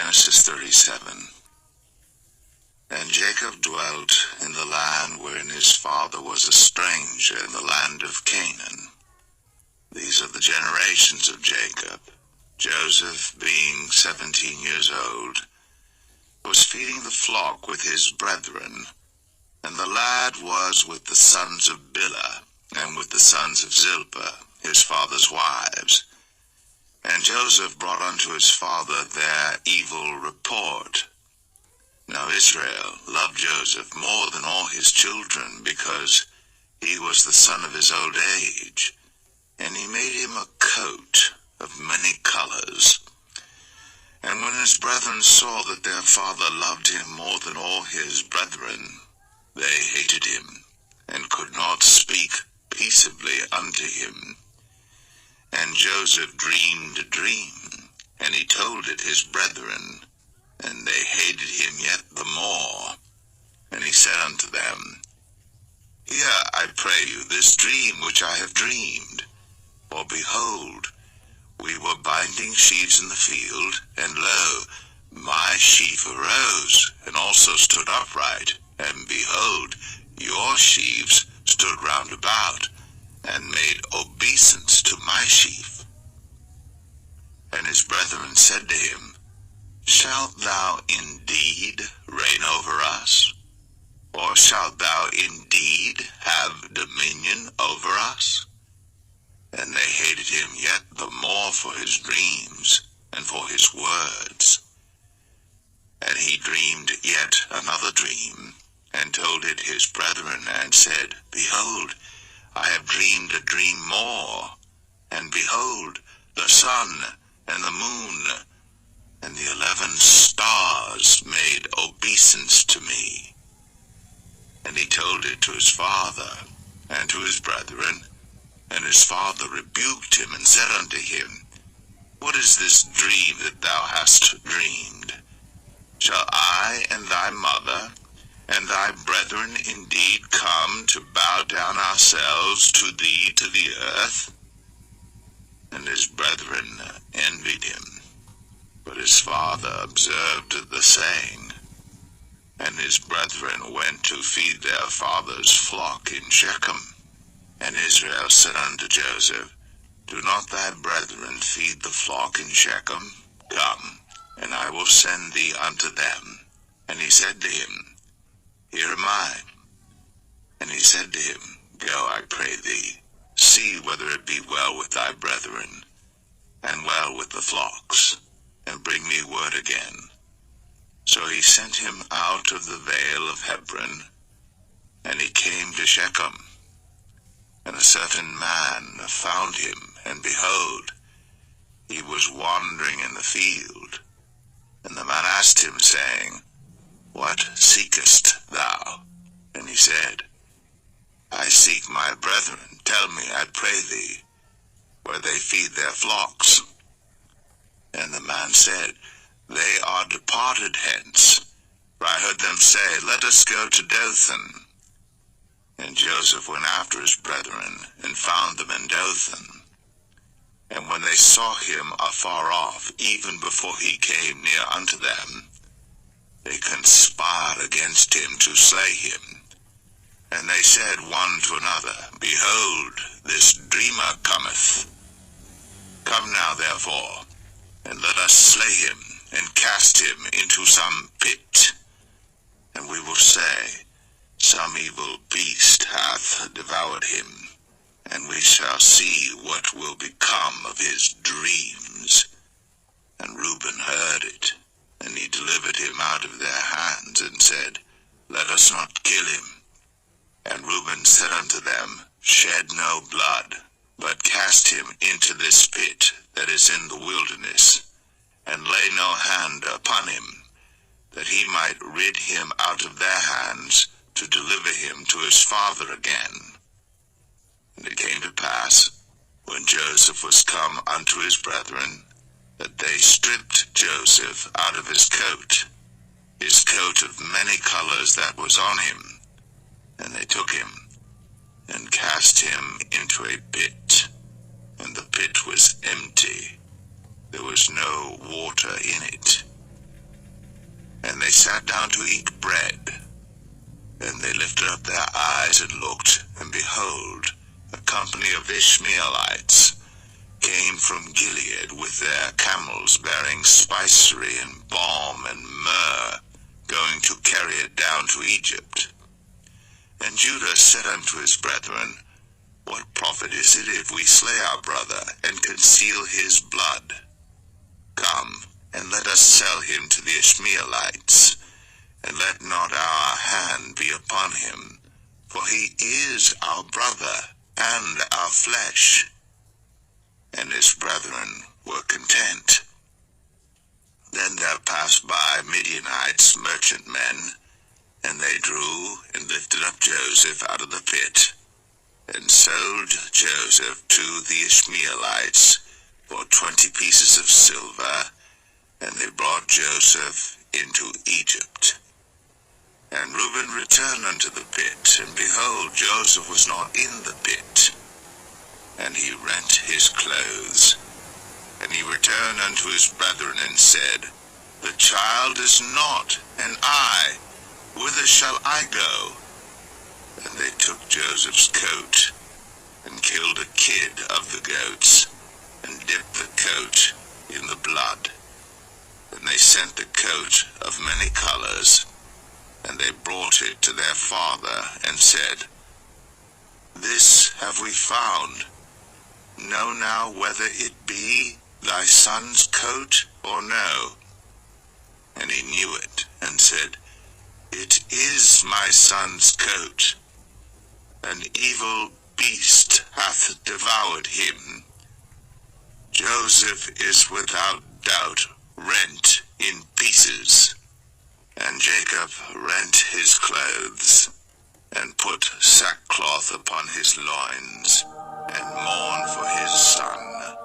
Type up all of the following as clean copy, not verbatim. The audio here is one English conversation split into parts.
Genesis 37. And Jacob dwelt in the land wherein his father was a stranger, in the land of Canaan. These are the generations of Jacob. Joseph, being 17 years old, was feeding the flock with his brethren, and the lad was with the sons of Bilhah, and with the sons of Zilpah, his father's wives. And Joseph brought unto his father their evil report. Now Israel loved Joseph more than all his children, because he was the son of his old age, and he made him a coat of many colors. And when his brethren saw that their father loved him more than all his brethren, they hated him, and could not speak peaceably unto him. And Joseph dreamed a dream, and he told it his brethren, and they hated him yet the more. And he said unto them, Hear, I pray you, this dream which I have dreamed. For behold, we were binding sheaves in the field, and lo, my sheaf arose, and also stood upright, and behold, your sheaves stood round about, and made obeisance to my sheaf. And his brethren said to him, Shalt thou indeed reign over us? Or shalt thou indeed have dominion over us? And they hated him yet the more for his dreams, and for his words. And he dreamed yet another dream, and told it his brethren, and said, Behold, I have dreamed a dream more, and behold, the sun and the moon and the 11 stars made obeisance to me. And he told it to his father and to his brethren, and his father rebuked him, and said unto him, What is this dream that thou hast dreamed? Shall I and thy mother and thy brethren indeed come to bow down ourselves to thee to the earth? And his brethren envied him. But his father observed the saying. And his brethren went to feed their father's flock in Shechem. And Israel said unto Joseph, Do not thy brethren feed the flock in Shechem? Come, and I will send thee unto them. And he said to him, Here am I. And he said to him, Go, I pray thee, see whether it be well with thy brethren, and well with the flocks, and bring me word again. So he sent him out of the vale of Hebron, and he came to Shechem. And a certain man found him, and behold, he was wandering in the field. And the man asked him, saying, What seekest thou? And he said, I seek my brethren. Tell me, I pray thee, where they feed their flocks. And the man said, They are departed hence, for I heard them say, Let us go to Dothan. And Joseph went after his brethren, and found them in Dothan. And when they saw him afar off, even before he came near unto them, they conspired against him to slay him. And they said one to another, Behold, this dreamer cometh. Come now therefore, and let us slay him, and cast him into some pit. And we will say, Some evil beast hath devoured him, and we shall see what will become of his dreams. And Reuben heard it, and he delivered him out of their hands, and said, Let us not kill him. And Reuben said unto them, Shed no blood, but cast him into this pit that is in the wilderness, and lay no hand upon him, that he might rid him out of their hands, to deliver him to his father again. And it came to pass, when Joseph was come unto his brethren, that they stripped Joseph out of his coat of many colors that was on him, and they took him, and cast him into a pit, and the pit was empty, there was no water in it. And they sat down to eat bread. And they lifted up their eyes and looked, and behold, a company of Ishmaelites came from Gilead with their camels bearing spicery and balm and myrrh, going to carry it down to Egypt. And Judah said unto his brethren, What profit is it if we slay our brother, and conceal his blood? Come, and let us sell him to the Ishmaelites, and let not our hand be upon him, for he is our brother, and our flesh. And his brethren were content. Then there passed by Midianites, merchantmen, and they drew and lifted up Joseph out of the pit, and sold Joseph to the Ishmaelites for 20 pieces of silver, and they brought Joseph into Egypt. And Reuben returned unto the pit, and behold, Joseph was not in the pit. And he rent his clothes. And he returned unto his brethren, and said, The child is not, and I, whither shall I go? And they took Joseph's coat, and killed a kid of the goats, and dipped the coat in the blood. And they sent the coat of many colors, and they brought it to their father, and said, This have we found. Know now whether it be thy son's coat or no. And he knew it, and said, It is my son's coat. An evil beast hath devoured him. Joseph is without doubt rent in pieces. And Jacob rent his clothes, and put sackcloth upon his loins, and mourned for his son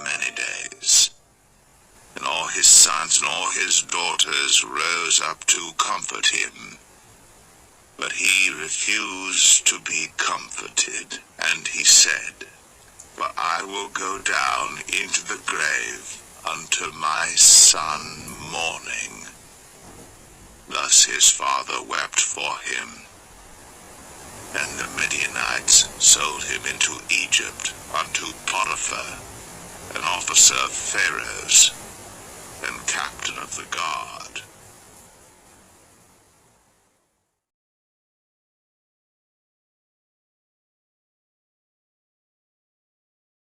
many days. And all his sons and all his daughters rose up to comfort him. But he refused to be comforted, and he said, For I will go down into the grave unto my son mourning. Thus his father wept for him. And the Midianites sold him into Egypt unto Potiphar, an officer of Pharaoh's, and captain of the guard.